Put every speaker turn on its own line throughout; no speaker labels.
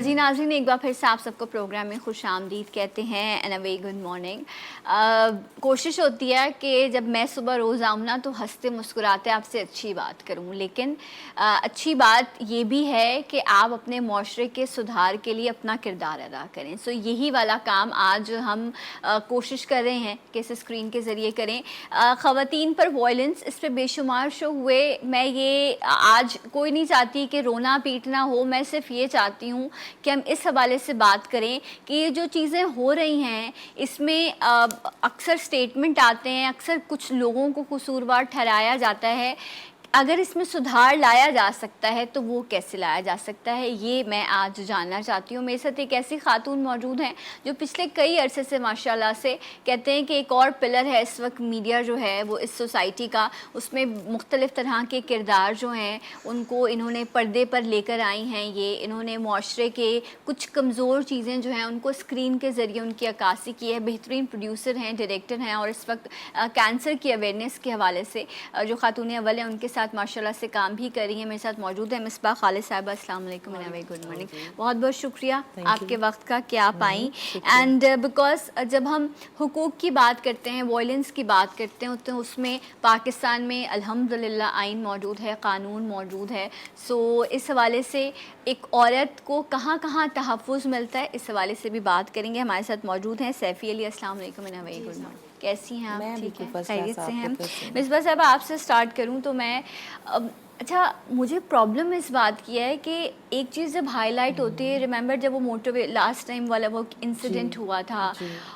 جی ناظرین، ایک بار پھر سے آپ سب کو پروگرام میں خوش آمدید کہتے ہیں and a very good morning. کوشش ہوتی ہے کہ جب میں صبح روز آؤں نا تو ہنستے مسکراتے آپ سے اچھی بات کروں، لیکن اچھی بات یہ بھی ہے کہ آپ اپنے معاشرے کے سدھار کے لیے اپنا کردار ادا کریں. سو یہی والا کام آج ہم کوشش کر رہے ہیں کہ اس اسکرین کے ذریعے کریں. خواتین پر وائلنس، اس پہ بے شمار شو ہوئے. میں یہ آج کوئی نہیں چاہتی کہ رونا پیٹنا ہو، میں صرف یہ چاہتی ہوں کہ ہم اس حوالے سے بات کریں کہ یہ جو چیزیں ہو رہی ہیں اس میں اکثر سٹیٹمنٹ آتے ہیں، اکثر کچھ لوگوں کو قصوروار ٹھہرایا جاتا ہے. اگر اس میں سدھار لایا جا سکتا ہے تو وہ کیسے لایا جا سکتا ہے، یہ میں آج جاننا چاہتی ہوں. میرے ساتھ ایک ایسی خاتون موجود ہیں جو پچھلے کئی عرصے سے ماشاءاللہ سے کہتے ہیں کہ ایک اور پلر ہے اس وقت میڈیا جو ہے وہ اس سوسائٹی کا، اس میں مختلف طرح کے کردار جو ہیں ان کو انہوں نے پردے پر لے کر آئی ہیں. یہ انہوں نے معاشرے کے کچھ کمزور چیزیں جو ہیں ان کو اسکرین کے ذریعے ان کی عکاسی کی ہے. بہترین پروڈیوسر ہیں، ڈائریکٹر ہیں، اور اس وقت کینسر کی اویئرنیس کے حوالے سے جو خاتون اول ہیں ان کے ساتھ ماشاءاللہ سے کام بھی کر رہی ہیں. میرے ساتھ موجود ہے مصباح خالد صاحبہ. السلام علیکم اینڈ گڈ مارننگ. بہت بہت شکریہ آپ کے وقت کا کہ آپ آئیں. اینڈ بیکاز جب ہم حقوق کی بات کرتے ہیں، وائلنس کی بات کرتے ہیں تو اس میں پاکستان میں الحمدللہ آئین موجود ہے، قانون موجود ہے. سو اس حوالے سے ایک عورت کو کہاں کہاں تحفظ ملتا ہے اس حوالے سے بھی بات کریں گے. ہمارے ساتھ موجود ہیں سیفی علی. السلام علیکم اینڈ ویری گڈ مارننگ. کیسی ہیں آپ؟ ٹھیک ہے، خیریت سے ہیں. مصباح صاحب آپ سے سٹارٹ کروں تو میں اچھا مجھے پرابلم اس بات کی ہے کہ ایک چیز جب ہائی لائٹ ہوتی ہے، ریممبر جب وہ موٹر وے لاسٹ ٹائم والا وہ انسیڈنٹ ہوا تھا،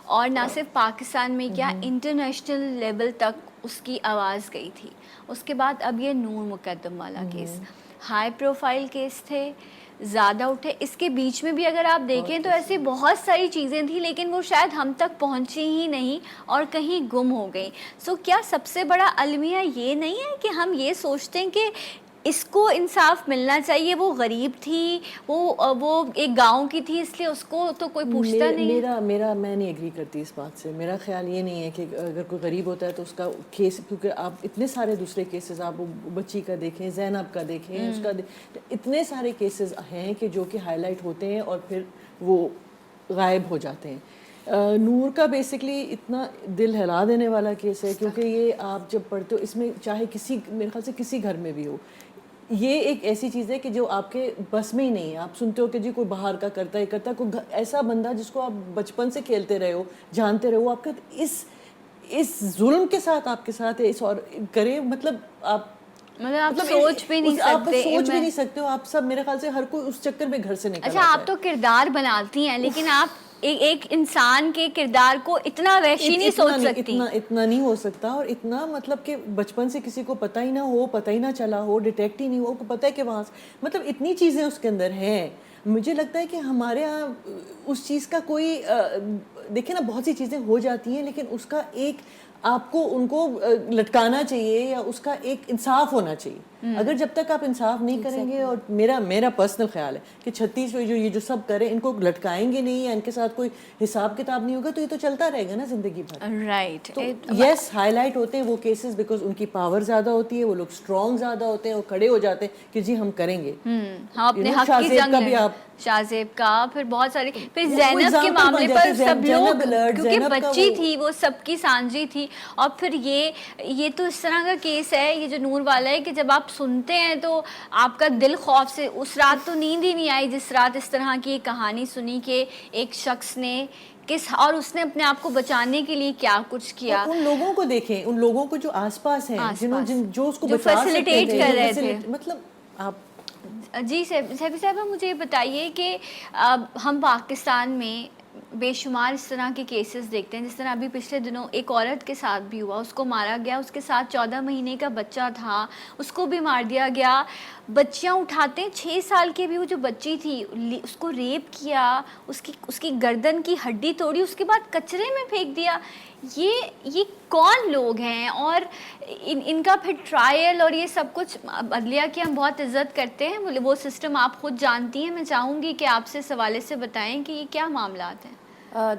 اور نہ صرف پاکستان میں کیا انٹرنیشنل لیول تک اس کی آواز گئی تھی. اس کے بعد اب یہ نور مقدم والا کیس، ہائی پروفائل کیس تھے، زیادہ اٹھے. اس کے بیچ میں بھی اگر آپ دیکھیں تو ایسی بہت ساری چیزیں تھیں لیکن وہ شاید ہم تک پہنچی ہی نہیں اور کہیں گم ہو گئی. سو کیا سب سے بڑا المیہ یہ نہیں ہے کہ ہم یہ سوچتے ہیں کہ اس کو انصاف ملنا چاہیے، وہ غریب تھی، وہ ایک گاؤں کی تھی، اس لیے اس کو تو کوئی پوچھتا نہیں ہے.
میرا میں نہیں ایگری کرتی اس بات سے. میرا خیال یہ نہیں ہے کہ اگر کوئی غریب ہوتا ہے تو اس کا کیس، کیونکہ آپ اتنے سارے دوسرے کیسز، آپ بچی کا دیکھیں، زینب کا دیکھیں، اس کا اتنے سارے کیسز ہیں کہ جو کہ ہائی لائٹ ہوتے ہیں اور پھر وہ غائب ہو جاتے ہیں. نور کا بیسکلی اتنا دل ہلا دینے والا کیس ہے کیونکہ یہ آپ جب پڑھتے ہو اس میں چاہے کسی، میرے خیال سے کسی گھر میں بھی ہو، یہ ایک ایسی چیز ہے کہ جو آپ کے بس میں ہی نہیں ہے. آپ سنتے ہو کہ جی کوئی باہر کا کرتا ہے کوئی ایسا بندہ جس کو آپ بچپن سے کھیلتے رہے ہو، جانتے رہے ہو، آپ کا اس ظلم کے ساتھ آپ کے ساتھ اس اور کرے، مطلب آپ
سوچ بھی نہیں سکتے.
آپ سوچ بھی نہیں سکتے ہو. آپ سب میرے خیال سے ہر کوئی اس چکر میں گھر سے نکل.
اچھا آپ تو کردار بناتی ہیں لیکن آپ ایک انسان کے کردار کو اتنا وحشی نہیں سوچ سکتی.
اتنا نہیں ہو سکتا. اور اتنا مطلب کہ بچپن سے کسی کو پتہ ہی نہ ہو، پتہ ہی نہ چلا ہو، ڈیٹیکٹ ہی نہیں ہو، پتہ ہے کہ وہاں سے مطلب اتنی چیزیں اس کے اندر ہیں. مجھے لگتا ہے کہ ہمارے ہاں اس چیز کا کوئی، دیکھیں نا بہت سی چیزیں ہو جاتی ہیں لیکن اس کا ایک آپ کو ان کو لٹکانا چاہیے یا اس کا ایک انصاف ہونا چاہیے. اگر جب تک آپ انصاف نہیں کریں گے، اور میرا پرسنل خیال ہے کہ 36 جو یہ جو سب کریں ان کو لٹکائیں گے نہیں یا ان کے ساتھ کوئی حساب کتاب نہیں ہوگا تو یہ تو چلتا رہے گا نا زندگی بھر.
رائٹ.
یس ہائی لائٹ ہوتے ہیں وہ کیسز بیکاز ان کی پاور زیادہ ہوتی ہے، وہ لوگ اسٹرانگ زیادہ ہوتے ہیں، وہ کھڑے ہو جاتے ہیں کہ جی ہم کریں گے.
ہم اپنے حق کی جنگ لڑیں. شاہزیب کا پھر بہت ساری، پھر زینب کے معاملے پر سب لوگ، کیونکہ بچی تھی وہ سب کی سانجی تھی. اور پھر یہ تو اس طرح کا کیس ہے یہ جو نور والا ہے کہ جب آپ سنتے ہیں تو آپ کا دل خوف سے، اس رات تو نیند ہی نہیں آئی جس رات اس طرح کی کہانی سنی کہ ایک شخص نے اور اس نے اپنے آپ کو بچانے کے لیے کیا کچھ کیا.
ان لوگوں کو دیکھیں، ان لوگوں کو جو آس پاس ہیں، جو اس کو
فیسیلیٹیٹ کر رہے تھے.
مطلب آپ
جی سیفی صاحبہ مجھے یہ بتائیے کہ ہم پاکستان میں بے شمار اس طرح کے کیسز دیکھتے ہیں، جس طرح ابھی پچھلے دنوں ایک عورت کے ساتھ بھی ہوا، اس کو مارا گیا، اس کے ساتھ 14 مہینے کا بچہ تھا، اس کو بھی مار دیا گیا. بچیاں اٹھاتے ہیں، 6 سال کی بھی وہ جو بچی تھی اس کو ریپ کیا، اس کی گردن کی ہڈی توڑی، اس کے بعد کچرے میں پھینک دیا. یہ کون لوگ ہیں؟ اور ان کا پھر ٹرائل اور یہ سب کچھ، عدلیہ کی ہم بہت عزت کرتے ہیں، وہ سسٹم آپ خود جانتی ہیں. میں چاہوں گی کہ آپ سے اس حوالے سے بتائیں کہ یہ کیا معاملات ہیں.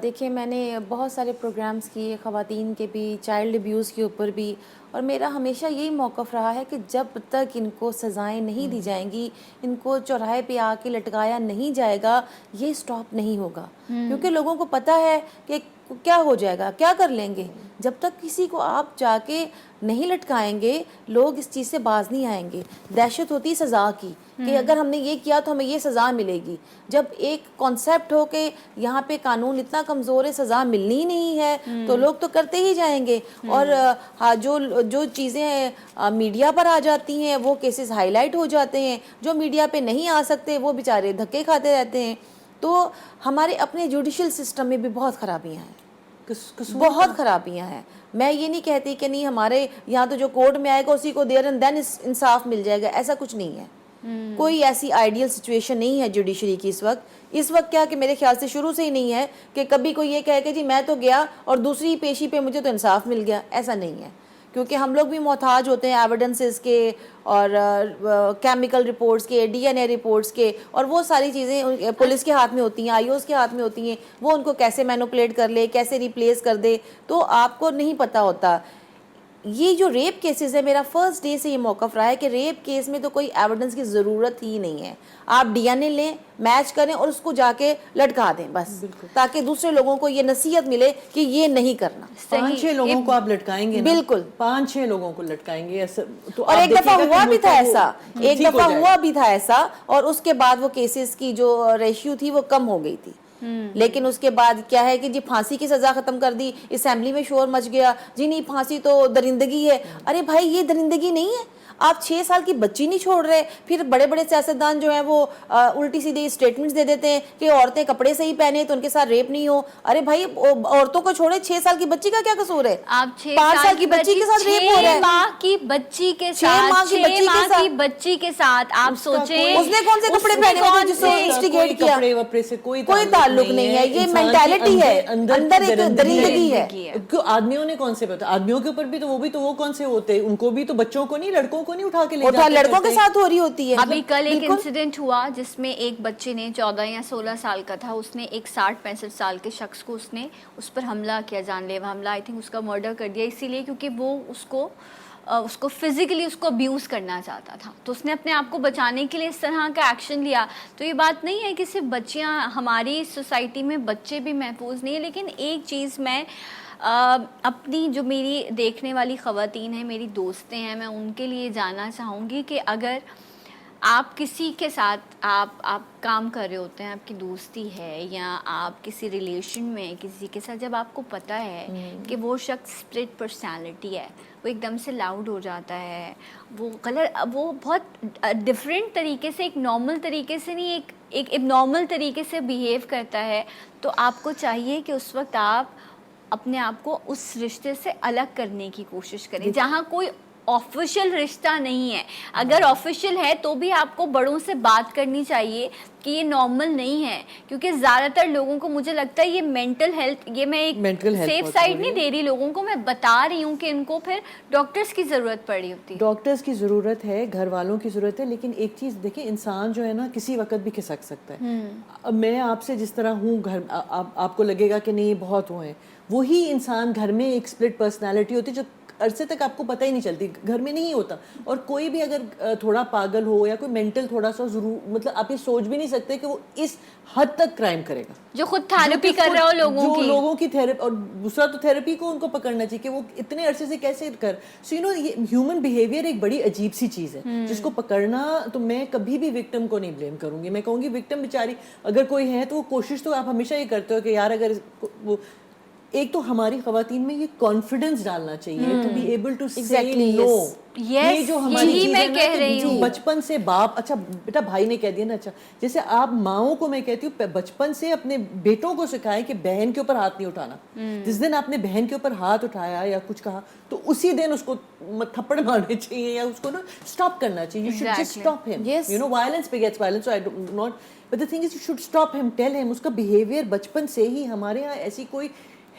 دیکھیں میں نے بہت سارے پروگرامز کیے خواتین کے بھی، چائلڈ ابیوز کے اوپر بھی، اور میرا ہمیشہ یہی موقف رہا ہے کہ جب تک ان کو سزائیں نہیں دی جائیں گی، ان کو چوراہے پہ آ کے لٹکایا نہیں جائے گا، یہ سٹاپ نہیں ہوگا. کیونکہ لوگوں کو پتہ ہے کہ کیا ہو جائے گا، کیا کر لیں گے. جب تک کسی کو آپ جا کے نہیں لٹکائیں گے، لوگ اس چیز سے باز نہیں آئیں گے. دہشت ہوتی سزا کی کہ اگر ہم نے یہ کیا تو ہمیں یہ سزا ملے گی. جب ایک کانسیپٹ ہو کہ یہاں پہ قانون اتنا کمزور ہے، سزا ملنی ہی نہیں ہے، تو لوگ تو کرتے ہی جائیں گے. اور جو چیزیں میڈیا پر آ جاتی ہیں وہ کیسز ہائی لائٹ ہو جاتے ہیں، جو میڈیا پہ نہیں آ سکتے وہ بیچارے دھکے کھاتے رہتے ہیں. تو ہمارے اپنے جوڈیشل سسٹم میں بھی بہت خرابیاں ہیں، بہت خرابیاں ہیں. میں یہ نہیں کہتی کہ نہیں ہمارے یہاں تو جو کورٹ میں آئے گا اسی کو دیر اینڈ دین انصاف مل جائے گا، ایسا کچھ نہیں ہے. کوئی ایسی آئیڈیل سچویشن نہیں ہے جوڈیشری کی اس وقت کیا کہ میرے خیال سے شروع سے ہی نہیں ہے کہ کبھی کوئی یہ کہے کہ جی میں تو گیا اور دوسری پیشی پہ مجھے تو انصاف مل گیا. ایسا نہیں ہے، کیونکہ ہم لوگ بھی محتاج ہوتے ہیں ایویڈنسز کے اور کیمیکل رپورٹس کے، ڈی این اے رپورٹس کے، اور وہ ساری چیزیں پولیس کے ہاتھ میں ہوتی ہیں، آئی اوز کے ہاتھ میں ہوتی ہیں. وہ ان کو کیسے مینوپولیٹ کر لے، کیسے ریپلیس کر دے، تو آپ کو نہیں پتہ ہوتا. یہ جو ریپ کیسز ہے، میرا فرسٹ ڈے سے یہ موقف رہا ہے کہ ریپ کیس میں تو کوئی ایویڈنس کی ضرورت ہی نہیں ہے. آپ ڈی این اے لیں، میچ کریں اور اس کو جا کے لٹکا دیں بس، تاکہ دوسرے لوگوں کو یہ نصیحت ملے کہ یہ نہیں کرنا.
5-6 لوگوں کو آپ لٹکائیں گے،
بالکل
5-6 لوگوں کو لٹکائیں گے.
اور ایک دفعہ ہوا بھی تھا ایسا، ایک دفعہ ہوا بھی تھا ایسا، اور اس کے بعد وہ کیسز کی جو ریشیو تھی وہ کم ہو گئی تھی. لیکن اس کے بعد کیا ہے کہ جی پھانسی کی سزا ختم کر دی، اسمبلی میں شور مچ گیا، جی نہیں پھانسی تو درندگی ہے. ارے بھائی یہ درندگی نہیں ہے. آپ 6 سال کی بچی نہیں چھوڑ رہے، پھر بڑے بڑے سیاستدان جو ہیں وہ الٹی سیدھی اسٹیٹمنٹس دے دیتے ہیں کہ عورتیں کپڑے صحیح پہنے تو ان کے ساتھ ریپ نہیں ہو. ارے بھائی عورتوں کو چھوڑے، 6 سال کی بچی کا کیا قصور ہے؟
آپ
5 سال کی بچی کے ساتھ ریپ ہو رہا ہے،
6 ماہ کی بچی کے ساتھ، 6 ماہ کی بچی کے ساتھ. آپ سوچیں
اس نے کون سے کپڑے پہنے ہوئے جس کو انسٹیگیٹ کیا؟
کپڑے وپڑے سے کوئی
تعلق نہیں ہے. یہ مینٹالٹی ہے، اندر ایک درندگی ہے.
آدمیوں نے کون سے پتا، آدمیوں کے اوپر بھی تو وہ کون سے ہوتے ہیں، ان کو بھی تو بچوں کو نہیں، لڑکوں کو نہیں اٹھا کے لے جاتے،
لڑکوں کے ساتھ ہو رہی ہوتی ہے.
ابھی کل ایک انسیڈنٹ ہوا جس میں ایک بچے نے 14 یا 16 سال کا تھا، اس نے ایک 60-65 سال کے شخص کو اس پر حملہ کیا، جان لیوا حملہ. آئی تھنک اس کا مرڈر کر دیا اسی لیے کیونکہ وہ اس کو فزیکلی اس کو ابیوز کرنا چاہتا تھا. تو اس نے اپنے آپ کو بچانے کے لیے اس طرح کا ایکشن لیا. تو یہ بات نہیں ہے کہ صرف بچیاں، ہماری سوسائٹی میں بچے بھی محفوظ نہیں ہیں. لیکن ایک چیز میں اپنی جو میری دیکھنے والی خواتین ہیں، میری دوستیں ہیں، میں ان کے لیے جاننا چاہوں گی کہ اگر آپ کسی کے ساتھ آپ کام کر رہے ہوتے ہیں، آپ کی دوستی ہے یا آپ کسی ریلیشن میں کسی کے ساتھ، جب آپ کو پتہ ہے کہ وہ شخص اسپلٹ پرسنالٹی ہے، وہ ایک دم سے لاؤڈ ہو جاتا ہے، وہ بہت ڈفرینٹ طریقے سے، ایک نارمل طریقے سے نہیں، ایک نارمل طریقے سے بیہیو کرتا ہے، تو آپ کو چاہیے کہ اس وقت آپ اپنے آپ کو اس رشتے سے الگ کرنے کی کوشش کریں، جہاں کوئی آفیشیل رشتہ نہیں ہے. اگر آفیشیل ہے تو بھی آپ کو بڑوں سے بات کرنی چاہیے کہ یہ نارمل نہیں ہے. کیونکہ زیادہ تر لوگوں کو مجھے لگتا ہے یہ مینٹل ہیلتھ، یہ میں ایک سیف سائڈ نہیں دے رہی لوگوں کو، میں بتا رہی ہوں کہ ان کو پھر ڈاکٹرز کی ضرورت پڑی ہوتی ہے.
ڈاکٹرز کی ضرورت ہے، گھر والوں کی ضرورت ہے. لیکن ایک چیز دیکھیں، انسان جو ہے نا کسی وقت بھی کھسک سکتا ہے. اب میں آپ سے جس طرح ہوں، گھر آپ کو لگے گا کہ نہیں بہت وہ ہیں، وہی انسان گھر میں ایک اسپلٹ پرسنالٹی ہوتی ہے جو عرصے تک آپ کو پتہ ہی نہیں چلتی، گھر میں نہیں ہوتا. اور کوئی بھی اگر تھوڑا پاگل ہو یا کوئی مینٹل تھوڑا سا ضرور، مطلب آپ یہ سوچ بھی نہیں سکتے کہ وہ اس حد تک کرائم کرے گا،
جو خود تھیراپی کر رہا ہو
لوگوں کی تھیراپی. اور دوسرا تو تھیراپی کو ان کو پکڑنا چاہیے کہ وہ اتنے عرصے سے کیسے کر. سو یو نو یہ ہیومن بیہیویئر ایک بڑی عجیب سی چیز ہے جس کو پکڑنا. تو میں کبھی بھی وکٹم کو نہیں بلیم کروں گی. میں کہوں گی وکٹم بیچاری اگر کوئی ہے تو وہ کوشش تو آپ ہمیشہ یہ کرتے ہو کہ یار اگر وہ، ایک تو ہماری خواتین میں یہ کانفیڈنس ڈالنا چاہیے ٹو بی ایبل ٹو سے نو. یہ جو ہماری چیز ہے نا بچپن سے باپ، اچھا بیٹا بھائی نے کہہ دیا نا، اچھا جیسے آپ ماؤں کو میں کہتی ہوں بچپن سے اپنے بیٹوں کو سکھائیں کہ بہن کے اوپر ہاتھ نہیں اٹھانا. جس دن آپ نے بہن کے اوپر ہاتھ اٹھایا یا کچھ کہا تو اسی دن اس کو تھپڑ مارنے چاہیے یا اس کو نا اسٹاپ کرنا چاہیے. یو شوڈ جسٹ اسٹاپ ہم. You know violence begets violence, so I do not, but the thing is you should stop him, tell him. اس کا بیہیویئر بچپن سے ہی ہمارے یہاں ایسی کوئی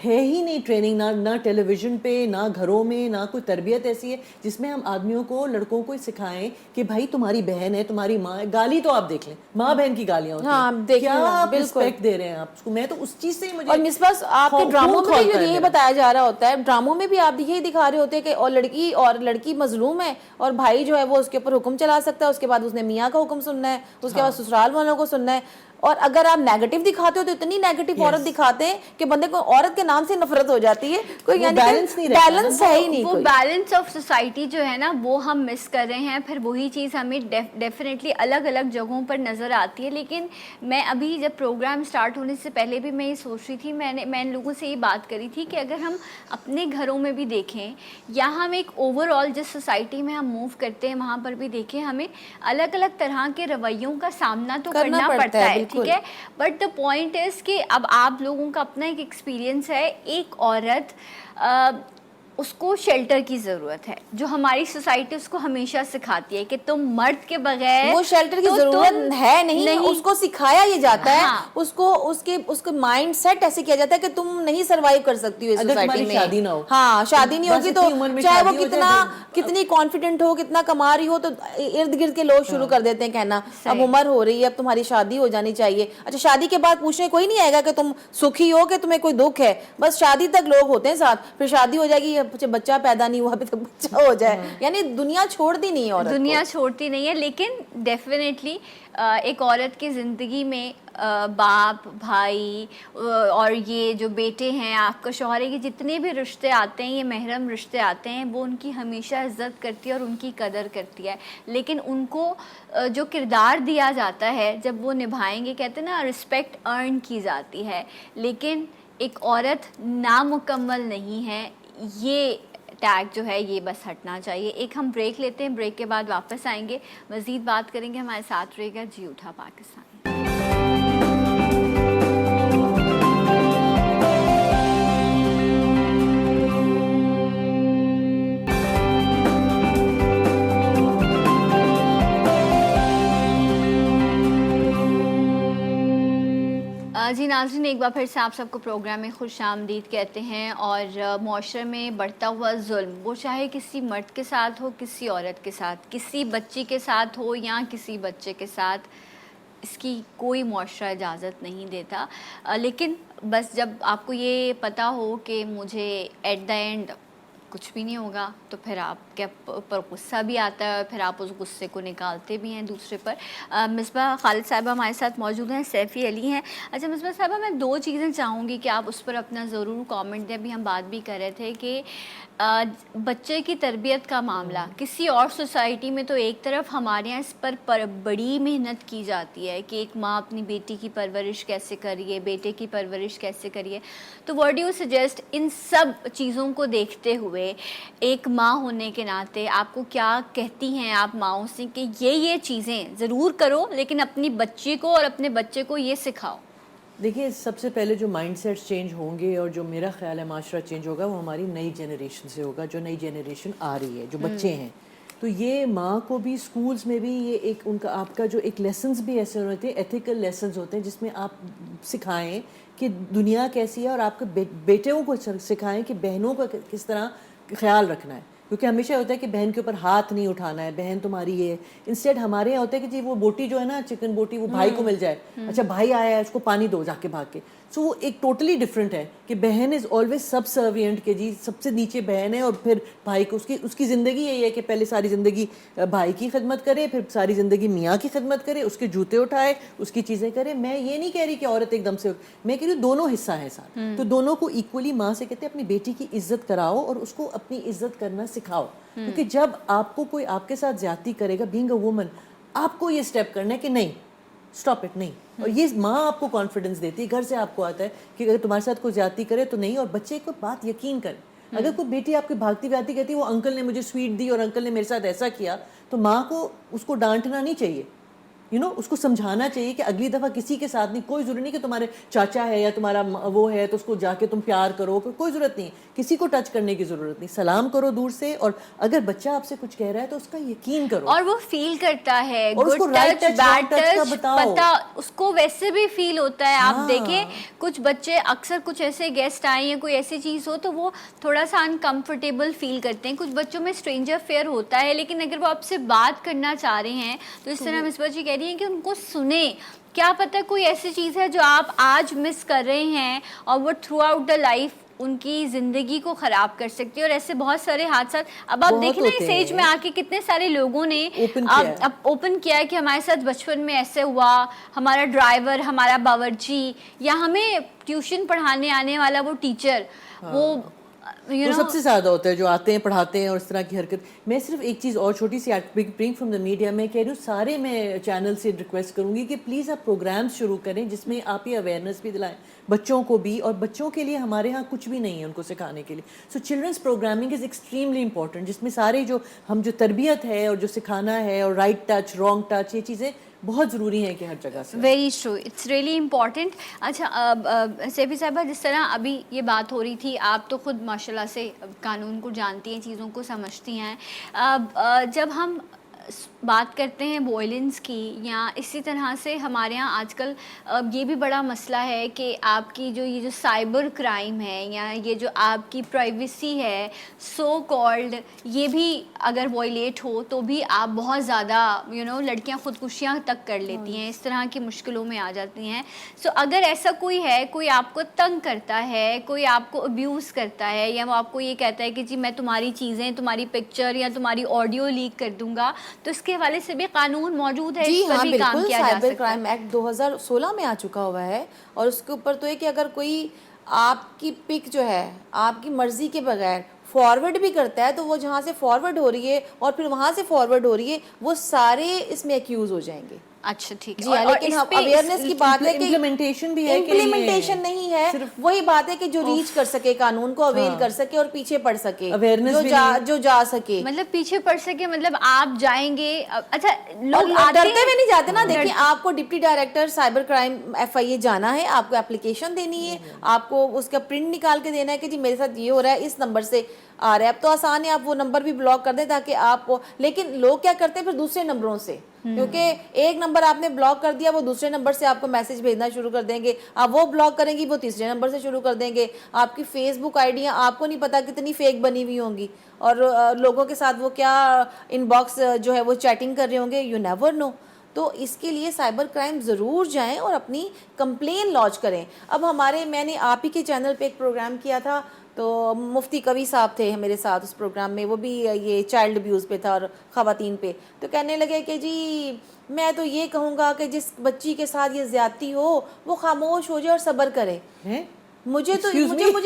ہے ہی نہیں ٹریننگ، نہ ٹیلی ویژن پہ، نہ گھروں میں، نہ کوئی تربیت ایسی ہے جس میں ہم آدمیوں کو، لڑکوں کو سکھائیں کہ بھائی تمہاری بہن ہے، تمہاری ماں ہے. گالی تو آپ دیکھ لیں، ماں بہن کی گالیاں ہوتی ہیں، کیا آپ رسپیکٹ دے رہے ہیں آپ اس کو. میں تو اس چیز سے ہی مجھے.
اور مصباح آپ کے ڈراموں میں بھی یہی بتایا جا رہا ہوتا ہے، ڈراموں میں بھی آپ یہی دکھا رہے ہوتے ہیں کہ اور لڑکی مظلوم ہے اور بھائی جو ہے وہ اس کے اوپر حکم چلا سکتا ہے، اس کے بعد اس نے میاں کا حکم سننا ہے، اس کے بعد سسرال والوں کو سننا ہے. اور اگر آپ نیگیٹو دکھاتے ہو تو اتنی نیگیٹو عورت دکھاتے ہیں کہ بندے کو عورت کے نام سے نفرت ہو جاتی ہے. کوئی بیلنس ہے ہی نہیں.
وہ بیلنس آف سوسائٹی جو ہے نا وہ ہم مس کر رہے ہیں. پھر وہی چیز ہمیں ڈیفینیٹلی الگ الگ جگہوں پر نظر آتی ہے. لیکن میں ابھی جب پروگرام اسٹارٹ ہونے سے پہلے بھی میں یہ سوچ رہی تھی، میں ان لوگوں سے یہ بات کری تھی کہ اگر ہم اپنے گھروں میں بھی دیکھیں یا ہم ایک اوور آل جس سوسائٹی میں ہم موو کرتے ہیں وہاں پر بھی دیکھیں، ہمیں الگ الگ طرح کے رویوں کا سامنا تو کرنا پڑتا ہے، ٹھیک ہے. بٹ دا پوائنٹ از کہ اب آپ لوگوں کا اپنا ایک ایکسپیرینس ہے. ایک عورت اس کو شیلٹر کی ضرورت ہے، جو ہماری سوسائٹی اس کو ہمیشہ سکھاتی ہے کہ تم مرد کے بغیر
وہ شیلٹر کی ضرورت ہے نہیں، اس کو سکھایا یہ جاتا ہے، اس کو مائنڈ سیٹ ایسے کیا جاتا ہے کہ تم نہیں سروائیو کر سکتی ہو اس سوسائٹی میں.
شادی نہ ہو،
ہاں شادی نہیں ہوگی تو چاہے وہ کتنی کانفیڈنٹ ہو، کتنا کما رہی ہو، تو ارد گرد کے لوگ شروع کر دیتے ہیں کہنا اب عمر ہو رہی ہے، اب تمہاری شادی ہو جانی چاہیے. اچھا شادی کے بعد پوچھنے کوئی نہیں آئے گا کہ تم سکھی ہو کہ تمہیں کوئی دکھ ہے، بس شادی تک لوگ ہوتے ہیں ساتھ. پھر شادی ہو جائے گی، بچہ پیدا نہیں ہوا ابھی تک بچہ ہو جائے. یعنی دنیا چھوڑتی نہیں ہے عورت،
دنیا چھوڑتی نہیں ہے. لیکن ڈیفینیٹلی ایک عورت کی زندگی میں باپ، بھائی اور یہ جو بیٹے ہیں، آپ کا شوہر ہے، یہ جتنے بھی رشتے آتے ہیں، یہ محرم رشتے آتے ہیں، وہ ان کی ہمیشہ عزت کرتی ہے اور ان کی قدر کرتی ہے. لیکن ان کو جو کردار دیا جاتا ہے جب وہ نبھائیں گے، کہتے ہیں نا رسپیکٹ ارن کی جاتی ہے. لیکن ایک عورت نامکمل نہیں ہے، یہ ٹیگ جو ہے یہ بس ہٹنا چاہیے. ایک ہم بریک لیتے ہیں، بریک کے بعد واپس آئیں گے، مزید بات کریں گے. ہمارے ساتھ رہے گا جی اٹھا پاکستان. جی ناظرین، ایک بار پھر سے آپ سب کو پروگرام میں خوش آمدید کہتے ہیں. اور معاشرے میں بڑھتا ہوا ظلم، وہ چاہے کسی مرد کے ساتھ ہو، کسی عورت کے ساتھ، کسی بچی کے ساتھ ہو یا کسی بچے کے ساتھ، اس کی کوئی معاشرہ اجازت نہیں دیتا. لیکن بس جب آپ کو یہ پتہ ہو کہ مجھے ایٹ دا اینڈ کچھ بھی نہیں ہوگا، تو پھر آپ کے اوپر غصہ بھی آتا ہے اور پھر آپ اس غصے کو نکالتے بھی ہیں دوسرے پر. مصباح خالد صاحبہ ہمارے ساتھ موجود ہیں، سیفی علی ہیں. اچھا مصباح صاحبہ، میں دو چیزیں چاہوں گی کہ آپ اس پر اپنا ضرور کامنٹ دیں. ابھی ہم بات بھی کر رہے تھے کہ بچے کی تربیت کا معاملہ کسی اور سوسائٹی میں تو ایک طرف، ہمارے یہاں اس پر بڑی محنت کی جاتی ہے کہ ایک ماں اپنی بیٹی کی پرورش کیسے کریے، بیٹے کی پرورش کیسے کریے. تو واٹ ڈو یو سجیسٹ ان سب چیزوں کو دیکھتے ہوئے، ایک ماں ہونے کے ناطے آپ کو کیا کہتی ہیں آپ ماؤں سے کہ یہ چیزیں ضرور کرو لیکن اپنی بچی کو اور اپنے بچے کو یہ سکھاؤ؟
دیکھیے، سب سے پہلے جو مائنڈ سیٹس چینج ہوں گے اور جو میرا خیال ہے معاشرہ چینج ہوگا، وہ ہماری نئی جنریشن سے ہوگا. جو نئی جنریشن آ رہی ہے، جو بچے ہیں، تو یہ ماں کو بھی اسکولز میں بھی یہ ایک ان کا آپ کا جو ایک لیسنز بھی ایسے ہوتے ہیں، ایتھیکل لیسنز ہوتے ہیں، جس میں آپ سکھائیں کہ دنیا کیسی ہے، اور آپ کے بیٹوں کو سکھائیں کہ بہنوں کا کس طرح خیال رکھنا ہے. کیونکہ ہمیشہ ہوتا ہے کہ بہن کے اوپر ہاتھ نہیں اٹھانا ہے، بہن تمہاری یہ ہے. انسٹیڈ ہمارے یہاں ہوتا ہے کہ جی وہ بوٹی جو ہے نا، چکن بوٹی، وہ بھائی کو مل جائے. اچھا بھائی آیا ہے، اس کو پانی دو جا کے بھاگ کے. سو وہ ایک ٹوٹلی ڈفرینٹ ہے کہ بہن از آلویز سب سروینٹ، کہ جی سب سے نیچے بہن ہے اور پھر بھائی کو. اس کی زندگی یہی ہے کہ پہلے ساری زندگی بھائی کی خدمت کرے، پھر ساری زندگی میاں کی خدمت کرے، اس کے جوتے اٹھائے، اس کی چیزیں کرے. میں یہ نہیں کہہ رہی کہ عورت ایک دم سے، میں کہہ رہی ہوں دونوں حصہ ہیں ساتھ. تو دونوں کو ایکولی، ماں سے کہتے ہیں اپنی بیٹی کی عزت کراؤ اور اس کو اپنی عزت کرنا سکھاؤ. کیونکہ جب آپ کو کوئی آپ کے ساتھ زیادتی کرے گا، بینگ اے وومن، آپ کو یہ سٹیپ کرنا ہے کہ نہیں، سٹاپ اٹ، نہیں. اور یہ ماں آپ کو کانفیڈنس دیتی ہے، گھر سے آپ کو آتا ہے کہ اگر تمہارے ساتھ کوئی زیادتی کرے تو نہیں. اور بچے کو بات یقین کرے. اگر کوئی بیٹی آپ کی بھاگتی بھاگتی کہتی ہے وہ انکل نے مجھے سویٹ دی اور انکل نے میرے ساتھ ایسا کیا، تو ماں کو اس کو ڈانٹنا نہیں چاہیے. اس کو سمجھانا چاہیے کہ اگلی دفعہ کسی کے ساتھ نہیں, کوئی ضروری نہیں کہ تمہارے چاچا ہے یا تمہارا وہ ہے تو اس کو جا کے تم پیار کرو, کوئی ضرورت نہیں, کسی کو ٹچ کرنے کی ضرورت نہیں, سلام کرو دور سے, اور اگر بچہ آپ سے کچھ کہہ رہا ہے تو اس کا یقین کرو,
اور وہ فیل کرتا ہے,
اور اس کو
good
right
touch
touch, wrong
bad
touch کا
ٹچ
بتاؤ.
پتا اس کو ویسے بھی فیل ہوتا ہے. آپ دیکھیں کچھ بچے اکثر کچھ ایسے گیسٹ آئے یا کوئی ایسی چیز ہو تو وہ تھوڑا سا انکمفرٹیبل فیل کرتے ہیں. کچھ بچوں میں اسٹرینجر فیئر ہوتا ہے, لیکن اگر وہ آپ سے بات کرنا چاہ رہے ہیں تو اس طرح مصباح جی کہہ رہی ہیں کہ ان کو سنیں. کیا پتہ کوئی ایسی چیز ہے جو آپ آج مس کر رہے ہیں اور وہ تھرو آؤٹ دا لائف ان کی زندگی کو خراب کر سکتی ہے. اور ایسے بہت سارے حادثات اب آپ دیکھیں نا اس ایج میں آ کے کتنے سارے لوگوں نے اوپن کیا ہے کہ ہمارے ساتھ بچپن میں ایسے ہوا, ہمارا ڈرائیور, ہمارا باورچی, یا ہمیں ٹیوشن پڑھانے آنے والا وہ ٹیچر, وہ
سب سے زیادہ ہوتا ہے جو آتے ہیں پڑھاتے ہیں اور اس طرح کی حرکت. میں صرف ایک چیز اور چھوٹی سی برنگ فرام دا میڈیا میں کہہ رہی ہوں, سارے میں چینل سے ریکویسٹ کروں گی کہ پلیز آپ پروگرامز شروع کریں جس میں آپ یہ اویئرنیس بھی دلائیں بچوں کو بھی, اور بچوں کے لیے ہمارے ہاں کچھ بھی نہیں ہے ان کو سکھانے کے لیے. So children's programming is extremely important, جس میں سارے جو تربیت ہے اور جو سکھانا ہے اور رائٹ ٹچ, رانگ ٹچ, یہ چیزیں بہت ضروری ہیں کہ ہر جگہ سے.
Very true, it's really important. اچھا سیفی صاحبہ, جس طرح ابھی یہ بات ہو رہی تھی, آپ تو خود ماشاء اللہ سے قانون کو جانتی ہیں, چیزوں کو سمجھتی ہیں. جب ہم بات کرتے ہیں وائلنس کی, یا اسی طرح سے ہمارے ہاں آج کل یہ بھی بڑا مسئلہ ہے کہ آپ کی جو یہ جو سائبر کرائم ہے یا یہ جو آپ کی پرائیویسی ہے سو کالڈ, یہ بھی اگر وائلیٹ ہو تو بھی آپ بہت زیادہ لڑکیاں خودکشیاں تک کر لیتی ہیں, اس طرح کی مشکلوں میں آ جاتی ہیں. سو اگر ایسا کوئی ہے, کوئی آپ کو تنگ کرتا ہے, کوئی آپ کو ابیوز کرتا ہے, یا وہ آپ کو یہ کہتا ہے کہ جی میں تمہاری چیزیں, تمہاری پکچر یا تمہاری آڈیو لیک کر دوں گا, تو اس کے حوالے سے بھی قانون موجود ہے,
جی
اس پر بھی کام کیا جا سکتا ہے.
سائبر کرائم ایکٹ 2016 میں آ چکا ہوا ہے, اور اس کے اوپر تو ہے کہ اگر کوئی آپ کی پک جو ہے آپ کی مرضی کے بغیر فارورڈ بھی کرتا ہے تو وہ جہاں سے فارورڈ ہو رہی ہے اور پھر وہاں سے فارورڈ ہو رہی ہے, وہ سارے اس میں ایکیوز ہو جائیں گے.
اچھا ٹھیک ہے.
جی ہاں, لیکن اویئرنیس کی بات ہے کہ
امپلیمنٹیشن بھی ہے,
امپلیمنٹیشن نہیں ہے, وہی بات ہے کہ جو ریچ کر سکے, قانون کو اویل کر سکے اور پیچھے پڑ سکے, جو جا سکے,
مطلب پیچھے پڑ سکے, مطلب آپ جائیں گے. اچھا لوگ
ڈرتے ہوئے نہیں جاتے نا. دیکھیں آپ کو deputy director cyber crime FIA جانا ہے, آپ کو اپلیکیشن دینی ہے, آپ کو اس کا پرنٹ نکال کے دینا ہے کہ جی میرے ساتھ یہ ہو رہا ہے, اس نمبر سے آ رہا ہے. اب تو آسان ہے, آپ وہ نمبر بھی بلاک کر دیں تاکہ آپ, لیکن لوگ کیا کرتے ہیں پھر دوسرے نمبروں سے, کیونکہ ایک نمبر آپ نے بلاک کر دیا, وہ دوسرے نمبر سے آپ کو میسج بھیجنا شروع کر دیں گے, آپ وہ بلاک کریں گی, وہ تیسرے نمبر سے شروع کر دیں گے. آپ کی فیس بک آئیڈیاں آپ کو نہیں پتا کتنی فیک بنی ہوئی ہوں گی, اور لوگوں کے ساتھ وہ کیا ان باکس جو ہے وہ چیٹنگ کر رہے ہوں گے, یو نیور نو. تو اس کے لیے سائبر کرائم ضرور جائیں اور اپنی کمپلین لانچ کریں. اب میں نے آپ ہی کے چینل پہ ایک پروگرام کیا تھا, تو مفتی قوی صاحب تھے میرے ساتھ اس پروگرام میں, وہ بھی یہ چائلڈ ابیوز پہ تھا اور خواتین پہ. تو کہنے لگے کہ جی میں تو یہ کہوں گا کہ جس بچی کے ساتھ یہ زیادتی ہو وہ خاموش ہو جائے اور صبر کرے. مجھے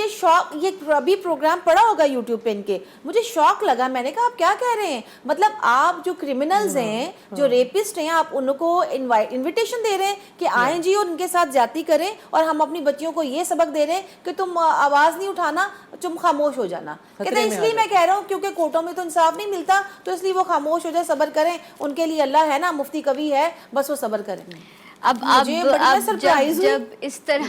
شوق, یہ ابھی پروگرام پڑا ہوگا یوٹیوب پہ ان کے, مجھے شوق لگا. میں نے کہا آپ کیا کہہ رہے ہیں, مطلب آپ جو کرمنلز ہیں, جو ریپسٹ ہیں, آپ ان کو انویٹیشن دے رہے ہیں کہ آئیں جی اور ان کے ساتھ زیادتی کریں, اور ہم اپنی بچیوں کو یہ سبق دے رہے ہیں کہ تم آواز نہیں اٹھانا, تم خاموش ہو جانا. کہتے ہیں اس لیے میں کہہ رہا ہوں کیونکہ کورٹوں میں تو انصاف نہیں ملتا, تو اس لیے وہ خاموش ہو جائے, صبر کریں, ان کے لیے اللہ ہے نا, مفتی قوی ہے, بس وہ صبر کریں.
اب جب اس طرح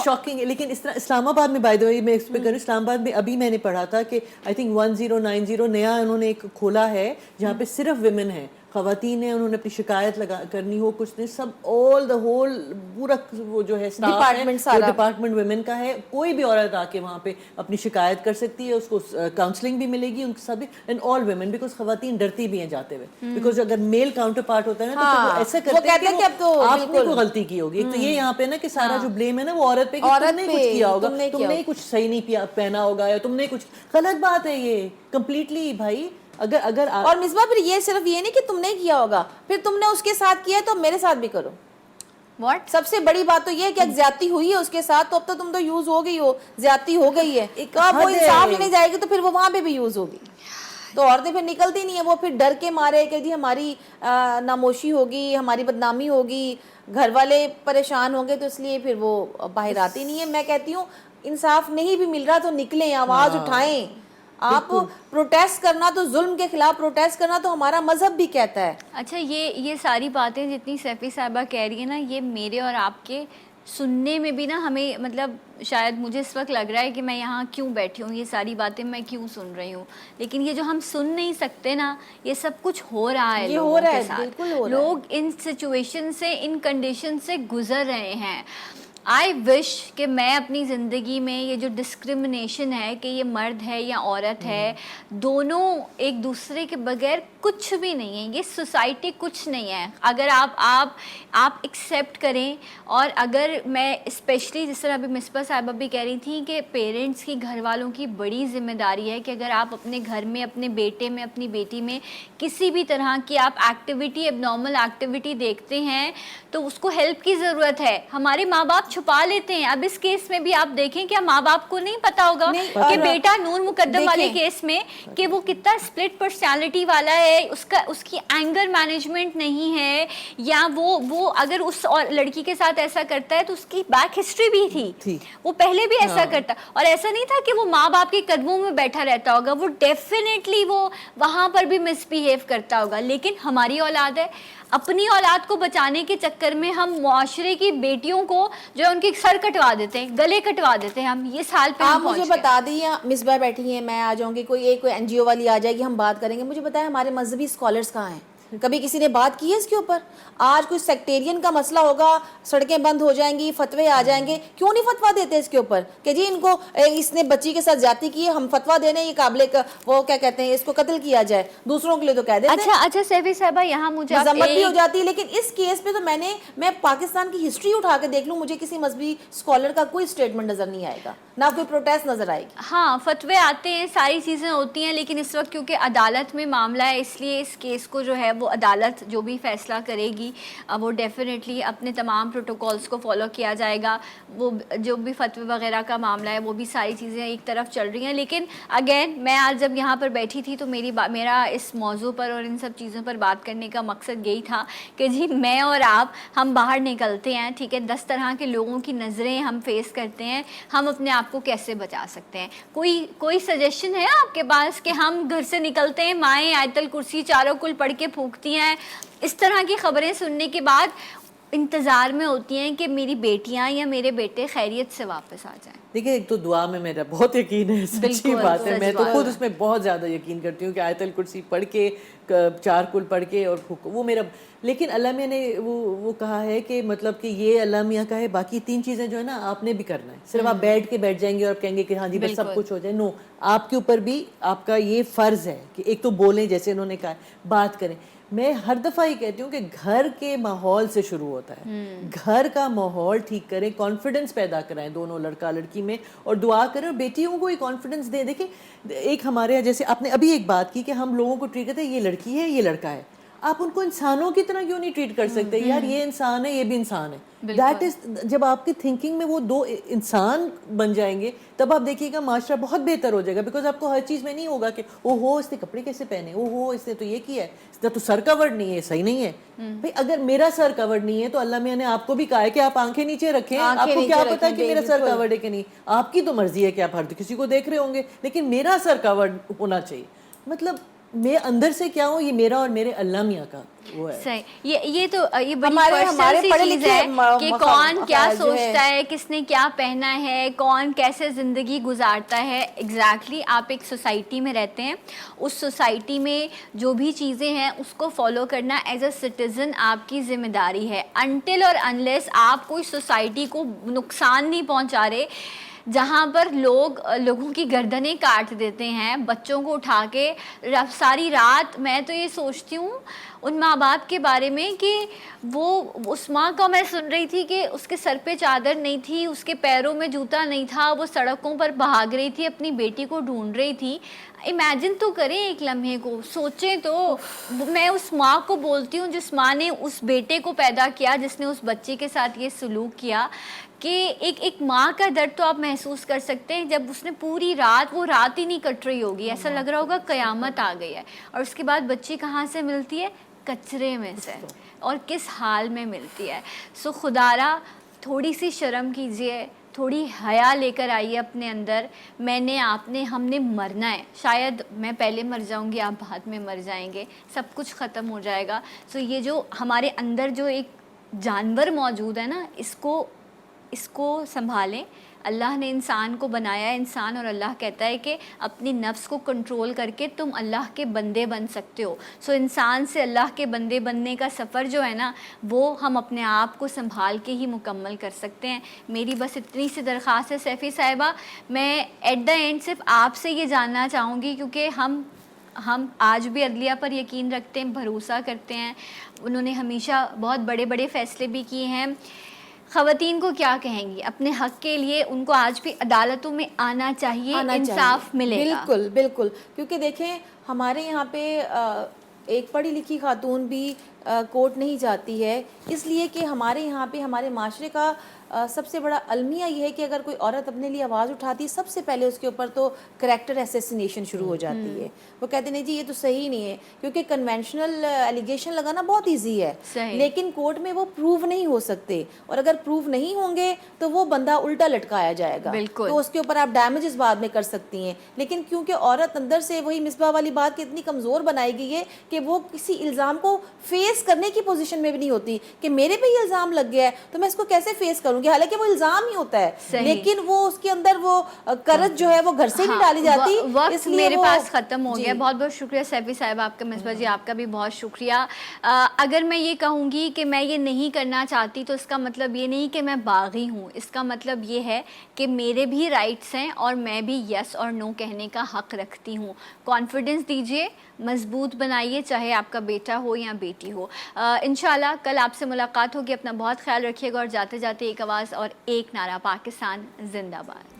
شاکنگ, لیکن اس طرح اسلام آباد میں بائی دا وے میں اس پہ کروں, اسلام آباد میں ابھی میں نے پڑھا تھا کہ آئی تھنک 1090 نیا انہوں نے ایک کھولا ہے جہاں پہ صرف ویمن ہیں, خواتین ہیں, انہوں نے اپنی شکایت کرنی ہو کچھ نہیں, سب آل دا ہول پورا وہ جو ہے ڈپارٹمنٹ ویمن کا ہے, کوئی بھی عورت آ کے وہاں پہ اپنی شکایت کر سکتی ہے, اس کو کاؤنسلنگ بھی ملے گی, ان کے ساتھ اینڈ آل ویمن, بیکاز خواتین ڈرتی بھی ہیں جاتے ہوئے, بیکاز اگر میل کاؤنٹر پارٹ ہوتا ہے نا تو وہ ایسا کرتے ہیں کہ آپ نے کوئی غلطی کی ہوگی. تو یہ یہاں پہ نا کہ سارا جو بلیم ہے نا وہ عورت پہ, کہ تم نے کچھ کیا ہوگا, تم نے کچھ صحیح نہیں پہنا ہوگا, یا تم نے کچھ, غلط بات ہے یہ کمپلیٹلی بھائی. اگر
اور مصباح پھر یہ صرف یہ نہیں کہ تم نے کیا ہوگا, پھر تم نے اس کے ساتھ کیا ہے تو میرے ساتھ بھی کرو. سب سے بڑی بات تو یہ ہے کہ اگر زیادتی ہوئی ہے اس کے ساتھ تو اب تو تم تو یوز ہو گئی ہو, زیادتی ہو گئی ہے, اب وہ انصاف لینے جائے گی تو پھر وہ وہاں پہ بھی یوز ہوگی. تو عورتیں پھر نکلتی نہیں ہیں, وہ پھر ڈر کے مارے کہ جی ہماری ناموشی ہوگی, ہماری بدنامی ہوگی, گھر والے پریشان ہوں گے, تو اس لیے پھر وہ باہر آتی نہیں ہے. میں کہتی ہوں انصاف نہیں بھی مل رہا تو نکلیں, آواز اٹھائیں, آپ پروٹیسٹ کرنا تو ظلم کے خلاف پروٹیسٹ کرنا تو ہمارا مذہب بھی کہتا ہے.
اچھا یہ ساری باتیں جتنی سیفی صاحبہ کہہ رہی ہیں نا، یہ میرے اور آپ کے سننے میں بھی نا ہمیں مطلب شاید مجھے اس وقت لگ رہا ہے کہ میں یہاں کیوں بیٹھی ہوں، یہ ساری باتیں میں کیوں سن رہی ہوں. لیکن یہ جو ہم سن نہیں سکتے نا، یہ سب کچھ ہو رہا ہے
یہ
لوگوں
ہو رہا
کے
ہے،
ساتھ.
بالکل ہو رہا ہے.
لوگ ان سچویشن سے، ان کنڈیشن سے گزر رہے ہیں. آئی وش کہ میں اپنی زندگی میں یہ جو ڈسکرمنیشن ہے کہ یہ مرد ہے یا عورت ہے، دونوں ایک دوسرے کے بغیر کچھ بھی نہیں ہے. یہ سوسائٹی کچھ نہیں ہے. اگر آپ ایکسیپٹ کریں، اور اگر میں اسپیشلی جس طرح ابھی مصباح صاحبہ بھی کہہ رہی تھیں کہ پیرنٹس کی، گھر والوں کی بڑی ذمہ داری ہے کہ اگر آپ اپنے گھر میں اپنے بیٹے میں، اپنی بیٹی میں کسی بھی طرح کی آپ ایکٹیویٹی، اب نارمل ایکٹیویٹی دیکھتے ہیں تو اس کو ہیلپ کی ضرورت ہے. ہمارے ماں باپ چھپا لیتے ہیں. اب اس کیس میں بھی آپ دیکھیں کہ ماں باپ کو نہیں پتا ہوگا کہ بیٹا نور مقدم والے کیس میں کہ وہ کتنا اسپلٹ پرسنالٹی والا ہے، اس کی اینگر مینجمنٹ نہیں ہے، یا وہ اگر اس اور لڑکی کے ساتھ ایسا کرتا ہے تو اس کی بیک ہسٹری بھی تھی، وہ پہلے بھی ایسا کرتا. اور ایسا نہیں تھا کہ وہ ماں باپ کے قدموں میں بیٹھا رہتا ہوگا، وہ ڈیفینیٹلی وہ وہاں پر بھی مس بیہیو کرتا ہوگا. لیکن ہماری اولاد ہے، اپنی اولاد کو بچانے کے چکر میں ہم معاشرے کی بیٹیوں کو جو ہے ان کے سر کٹوا دیتے ہیں، گلے کٹوا دیتے ہیں. ہم اس حال پہ
آپ مجھے بتا دیے، مصباح بیٹھی ہیں، میں آ جاؤں گی، کوئی این جی او والی آ جائے گی، ہم بات کریں گے. مجھے بتائیں ہمارے مذہبی اسکالرس کہاں ہیں؟ کبھی کسی نے بات کی ہے اس کے اوپر؟ آج کوئی سیکٹیرین کا مسئلہ ہوگا، سڑکیں بند ہو جائیں گی، فتوے آ جائیں گے، کیوں نہیں فتوا دیتے اس کے اوپر کہ جی ان کو اس نے بچی کے ساتھ زیادتی کی ہے، ہم فتوا دے رہے ہیں، یہ قابل وہ کیا کہتے ہیں، اس کو قتل کیا جائے. دوسروں کے لیے تو کہہ دیتے ہیں.
اچھا سیفی صاحبہ، یہاں مجھے
مذمت بھی ہو جاتی ہے. لیکن اس کیس پہ تو میں پاکستان کی ہسٹری اٹھا کے دیکھ لوں، مجھے کسی مذہبی اسکالر کا کوئی اسٹیٹمنٹ نظر نہیں آئے گا، نہ کوئی پروٹیسٹ نظر آئے گی.
ہاں فتوے آتے ہیں، ساری چیزیں ہوتی ہیں، لیکن اس وقت کیونکہ عدالت میں معاملہ ہے، اس لیے اس کیس کو جو ہے وہ عدالت جو بھی فیصلہ کرے گی وہ ڈیفینیٹلی اپنے تمام پروٹوکولز کو فالو کیا جائے گا. وہ جو بھی فتوے وغیرہ کا معاملہ ہے وہ بھی ساری چیزیں ایک طرف چل رہی ہیں. لیکن اگین میں آج جب یہاں پر بیٹھی تھی تو میرا اس موضوع پر اور ان سب چیزوں پر بات کرنے کا مقصد یہی تھا کہ جی میں اور آپ ہم باہر نکلتے ہیں، ٹھیک ہے، 10 طرح کے لوگوں کی نظریں ہم فیس کرتے ہیں، ہم اپنے آپ کو کیسے بچا سکتے ہیں؟ کوئی سجیشن ہے آپ کے پاس کہ ہم گھر سے نکلتے ہیں، مائیں آیت الکرسی چاروں کل پڑھ کے پھونکتی ہیں، اس طرح کی خبریں سننے کے بعد انتظار میں ہوتی ہیں کہ میری بیٹیاں یا میرے بیٹے خیریت سے واپس آ جائیں؟
دیکھیں، ایک تو دعا میں میرا بہت یقین ہے، سچی بات ہے، میں تو خود اس میں بہت زیادہ یقین کرتی ہوں کہ آیت الکرسی پڑھ کے، 4 کل پڑھ کے اور وہ میرا. لیکن اللہ میاں نے وہ کہا ہے کہ مطلب کہ یہ اللہ میاں کا ہے، باقی 3 چیزیں جو ہے نا آپ نے بھی کرنا ہے. صرف آپ بیٹھ جائیں گے اور کہیں گے کہ ہاں جی بس سب کچھ ہو جائے، نو، آپ کے اوپر بھی آپ کا یہ فرض ہے کہ ایک تو بولیں، جیسے انہوں نے کہا، بات کریں. میں ہر دفعہ یہ کہتی ہوں کہ گھر کے ماحول سے شروع ہوتا ہے. گھر کا ماحول ٹھیک کریں، کانفیڈنس پیدا کرائیں دونوں لڑکا لڑکی میں، اور دعا کریں اور بیٹیوں کو کانفیڈنس دیں. دیکھیں ایک ہمارے یہاں جیسے آپ نے ابھی ایک بات کی کہ ہم لوگوں کو ٹریٹ کرتے ہیں، یہ لڑکی ہے یہ لڑکا ہے، آپ ان کو انسانوں کی طرح کیوں نہیں ٹریٹ کر سکتے؟ یار یہ انسان ہے، یہ بھی انسان ہے. دیٹ از، جب آپ کی تھنکنگ میں وہ 2 انسان بن جائیں گے تب آپ دیکھیے گا معاشرہ بہت بہتر ہو جائے گا. بیکاز آپ کو ہر چیز میں نہیں ہوگا کہ او ہو اس نے کپڑے کیسے پہنے، او ہو اس نے تو یہ کیا ہے، اس نے تو سر کورڈ نہیں ہے، صحیح نہیں ہے. بھائی اگر میرا سر کورڈ نہیں ہے تو اللہ میاں نے آپ کو بھی کہا ہے کہ آپ آنکھیں نیچے رکھیں. آپ کو کیا پتا کہ میرا سر کورڈ ہے کہ نہیں؟ آپ کی تو مرضی ہے کہ آپ ہر کسی کو دیکھ رہے ہوں گے، لیکن میرا سر کورڈ ہونا چاہیے. مطلب میں اندر سے کیا ہوں، یہ میرا اور میرے اللہ میاں کا وہ ہے.
صحیح. یہ تو یہ بڑی پرسنل سی چیز ہے کہ کون کیا سوچتا ہے، کس نے کیا پہنا ہے، کون کیسے زندگی گزارتا ہے. ایگزیکٹلی آپ ایک سوسائٹی میں رہتے ہیں، اس سوسائٹی میں جو بھی چیزیں ہیں اس کو فالو کرنا ایز اے سٹیزن آپ کی ذمہ داری ہے. انٹل اور انلیس آپ کوئی سوسائٹی کو نقصان نہیں پہنچا رہے، جہاں پر لوگوں کی گردنیں کاٹ دیتے ہیں، بچوں کو اٹھا کے ساری رات. میں تو یہ سوچتی ہوں ان ماں باپ کے بارے میں کہ وہ اس ماں کا میں سن رہی تھی کہ اس کے سر پہ چادر نہیں تھی، اس کے پیروں میں جوتا نہیں تھا، وہ سڑکوں پر بھاگ رہی تھی، اپنی بیٹی کو ڈھونڈ رہی تھی. امیجن تو کریں ایک لمحے کو، سوچیں تو. میں اس ماں کو بولتی ہوں جس ماں نے اس بیٹے کو پیدا کیا، جس نے اس بچے کے ساتھ یہ سلوک کیا، کہ ایک ماں کا درد تو آپ محسوس کر سکتے ہیں جب اس نے پوری رات، وہ رات ہی نہیں کٹ رہی ہوگی، ایسا لگ رہا ہوگا قیامت آ گئی ہے. اور اس کے بعد بچی کہاں سے ملتی ہے؟ کچرے میں سے، اور کس حال میں ملتی ہے. سو خدارا تھوڑی سی شرم کیجئے، تھوڑی حیا لے کر آئیے اپنے اندر. میں نے آپ نے ہم نے مرنا ہے, شاید میں پہلے مر جاؤں گی, آپ بعد میں مر جائیں گے, سب کچھ ختم ہو جائے گا. سو یہ جو ہمارے اندر جو ایک جانور موجود ہے نا, اس کو سنبھالیں. اللہ نے انسان کو بنایا ہے انسان, اور اللہ کہتا ہے کہ اپنی نفس کو کنٹرول کر کے تم اللہ کے بندے بن سکتے ہو. سو انسان سے اللہ کے بندے بننے کا سفر جو ہے نا, وہ ہم اپنے آپ کو سنبھال کے ہی مکمل کر سکتے ہیں. میری بس اتنی سی درخواست ہے سیفی صاحبہ, میں ایٹ دا اینڈ صرف آپ سے یہ جاننا چاہوں گی, کیونکہ ہم آج بھی عدلیہ پر یقین رکھتے ہیں, بھروسہ کرتے ہیں, انہوں نے ہمیشہ بہت بڑے بڑے فیصلے بھی کیے ہیں. خواتین کو کیا کہیں گی اپنے حق کے لیے؟ ان کو آج بھی عدالتوں میں آنا چاہیے, انصاف ملے گا.
بالکل بالکل, کیونکہ دیکھیں ہمارے یہاں پہ ایک پڑھی لکھی خاتون بھی کورٹ نہیں جاتی ہے, اس لیے کہ ہمارے یہاں پہ ہمارے معاشرے کا سب سے بڑا المیہ یہ ہے کہ اگر کوئی عورت اپنے لیے آواز اٹھاتی ہے, سب سے پہلے اس کے اوپر تو کریکٹر اسیسینیشن شروع ہو جاتی ہے. وہ کہتے ہیں جی یہ تو صحیح نہیں ہے, کیونکہ کنونشنل ایلیگیشن لگانا بہت ایزی ہے, لیکن کورٹ میں وہ پروو نہیں ہو سکتے, اور اگر پروو نہیں ہوں گے تو وہ بندہ الٹا لٹکایا جائے گا, تو اس کے اوپر آپ ڈیمیجز بعد میں کر سکتی ہیں. لیکن کیونکہ عورت اندر سے وہی مصباح والی بات کہ اتنی کمزور بنائی گئی ہے کہ وہ کسی الزام کو فیس کرنے کی پوزیشن میں بھی نہیں ہوتی کہ میرے پہ یہ الزام لگ گیا ہے تو میں اس کو کیسے فیس کروں گی, حالانکہ وہ الزام ہی ہوتا ہے, لیکن وہ اس کے اندر وہ کرج جو ہے وہ گھر سے نہیں ڈالی جاتی.
وقت میرے پاس ختم ہو گیا. بہت بہت شکریہ سیفی صاحب آپ کا. مصباح جی آپ کا بھی بہت شکریہ. اگر میں یہ کہوں گی کہ میں یہ نہیں کرنا چاہتی تو اس کا مطلب یہ نہیں کہ میں باغی ہوں, اس کا مطلب یہ ہے کہ میرے بھی رائٹس ہیں اور میں بھی یس اور نو کہنے کا حق رکھتی ہوں. کانفیڈنس دیجیے, مضبوط بنائیے, چاہے آپ کا بیٹا ہو یا بیٹی ہو. انشاءاللہ کل آپ سے ملاقات ہوگی. اپنا بہت خیال رکھیے گا, اور جاتے جاتے ایک آواز اور ایک نعرہ, پاکستان زندہ باد.